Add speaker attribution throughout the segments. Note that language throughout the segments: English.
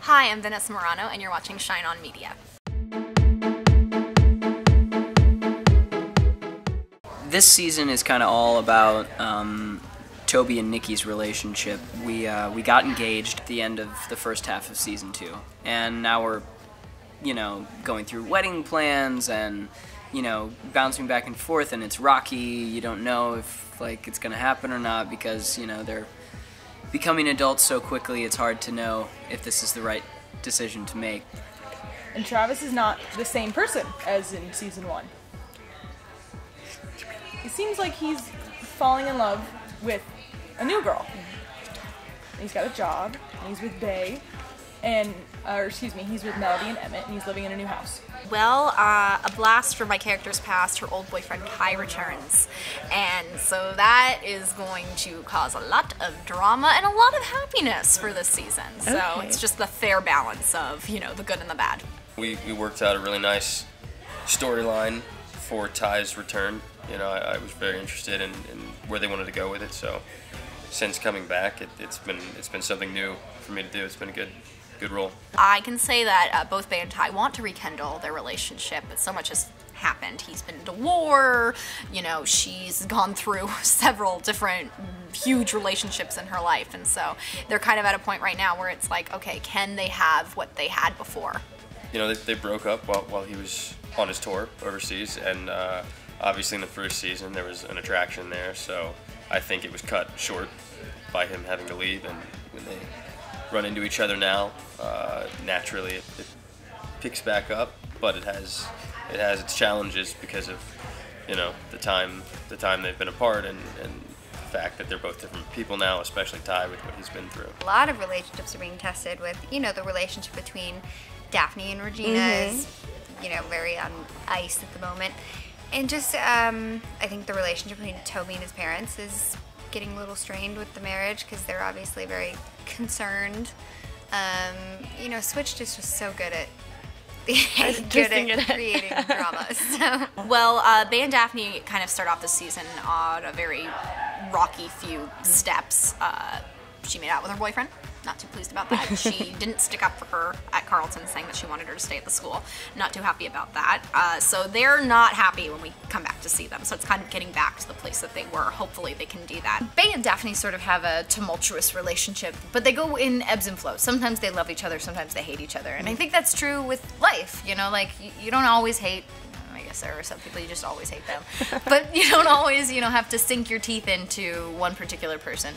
Speaker 1: Hi, I'm Vanessa Marano, and you're watching Shine On Media.
Speaker 2: This season is kind of all about Toby and Nikki's relationship. We got engaged at the end of the first half of season 2, and now we're, going through wedding plans and, bouncing back and forth, and it's rocky. You don't know if it's gonna happen or not because they're becoming adults so quickly. It's hard to know if this is the right decision to make.
Speaker 3: And Travis is not the same person as in season 1. It seems like he's falling in love with a new girl. He's got a job, and he's with Bay, and, he's with Melody and Emmett, and he's living in a new house.
Speaker 1: Well, a blast from my character's past, her old boyfriend Kai returns. And so that is going to cause a lot of drama and a lot of happiness for this season. So it's just the fair balance of, the good and the bad.
Speaker 4: We worked out a really nice storyline for Ty's return. I was very interested in where they wanted to go with it. So since coming back, it's been something new for me to do. It's been a good role.
Speaker 1: I can say that both Bay and Ty want to rekindle their relationship, but so much has happened. He's been to war, she's gone through several different huge relationships in her life, and so they're kind of at a point right now where it's like, okay, can they have what they had before?
Speaker 4: They broke up while he was on his tour overseas, and obviously in the first season there was an attraction there, so I think it was cut short by him having to leave, and when they run into each other now, naturally it picks back up, but it has its challenges because of the time they've been apart, and the fact that they're both different people now, especially Ty with what he's been through.
Speaker 5: A lot of relationships are being tested with the relationship between Daphne and Regina is very on ice at the moment, and just I think the relationship between Toby and his parents is getting a little strained with the marriage because they're obviously very concerned. Switched is just so good at creating drama. So.
Speaker 1: Well, Bay and Daphne kind of start off the season on a very rocky few steps. She made out with her boyfriend. Not too pleased about that. She didn't stick up for her at Carleton, saying that she wanted her to stay at the school. Not too happy about that. So they're not happy when we come back to see them. So it's kind of getting back to the place that they were. Hopefully they can do that. Bay and Daphne sort of have a tumultuous relationship, but they go in ebbs and flows. Sometimes they love each other, sometimes they hate each other. And I think that's true with life. You don't always hate. I guess there are some people you just always hate them, but you don't always, have to sink your teeth into one particular person.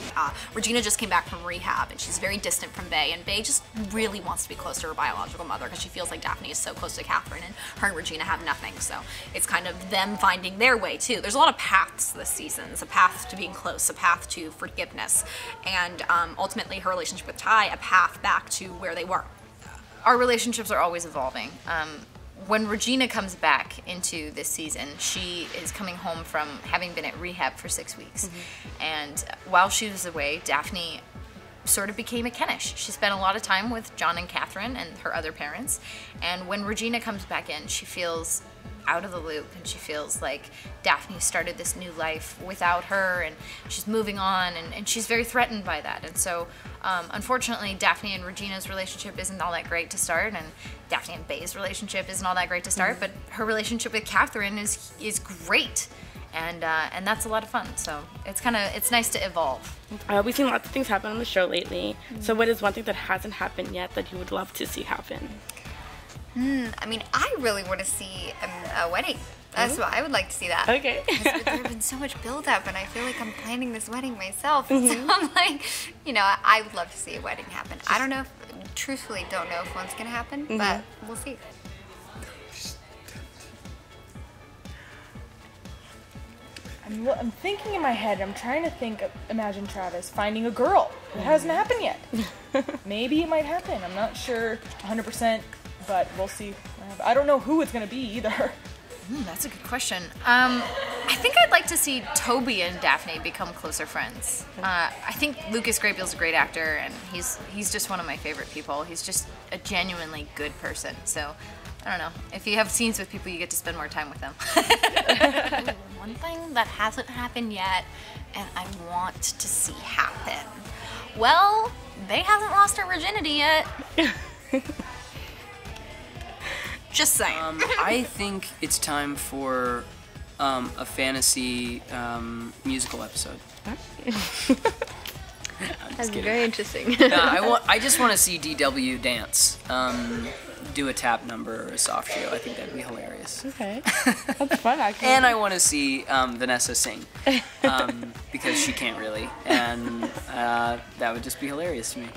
Speaker 1: Regina just came back from rehab, and she's very distant from Bay, and Bay just really wants to be close to her biological mother because she feels like Daphne is so close to Catherine, and her and Regina have nothing, so it's kind of them finding their way, too. There's a lot of paths this season. It's a path to being close, a path to forgiveness, and ultimately her relationship with Ty, a path back to where they were. Our relationships are always evolving. When Regina comes back into this season, she is coming home from having been at rehab for 6 weeks. And while she was away, Daphne sort of became a Kenish. She spent a lot of time with John and Catherine and her other parents. And when Regina comes back in, she feels out of the loop, and she feels like Daphne started this new life without her, and she's moving on, and she's very threatened by that. And so unfortunately Daphne and Regina's relationship isn't all that great to start, and Daphne and Bay's relationship isn't all that great to start, but her relationship with Catherine is great, and that's a lot of fun. So it's nice to evolve.
Speaker 6: We've seen lots of things happen on the show lately. So what is one thing that hasn't happened yet that you would love to see happen?
Speaker 5: I really want to see a wedding. That's what I would like to see that.
Speaker 6: Okay.
Speaker 5: There's been so much build-up, and I feel like I'm planning this wedding myself. So I'm like, I would love to see a wedding happen. I don't know truthfully don't know if one's going to happen, but we'll see.
Speaker 3: I'm thinking in my head, I'm trying to imagine Travis finding a girl. It hasn't happened yet. Maybe it might happen. I'm not sure 100%, but we'll see. I don't know who it's going to be either.
Speaker 1: That's a good question. I think I'd like to see Toby and Daphne become closer friends. I think Lucas Grabeel's a great actor, and he's just one of my favorite people. He's just a genuinely good person. So, I don't know. If you have scenes with people, you get to spend more time with them. One thing that hasn't happened yet, and I want to see happen. Well, Bay hasn't lost her virginity yet. Just saying.
Speaker 2: I think it's time for a fantasy musical episode.
Speaker 7: That's very interesting.
Speaker 2: I just want to see DW dance, do a tap number or a soft shoe. I think that'd be hilarious.
Speaker 6: Okay. That's fun, actually.
Speaker 2: And I want to see Vanessa sing, because she can't really, and that would just be hilarious to me.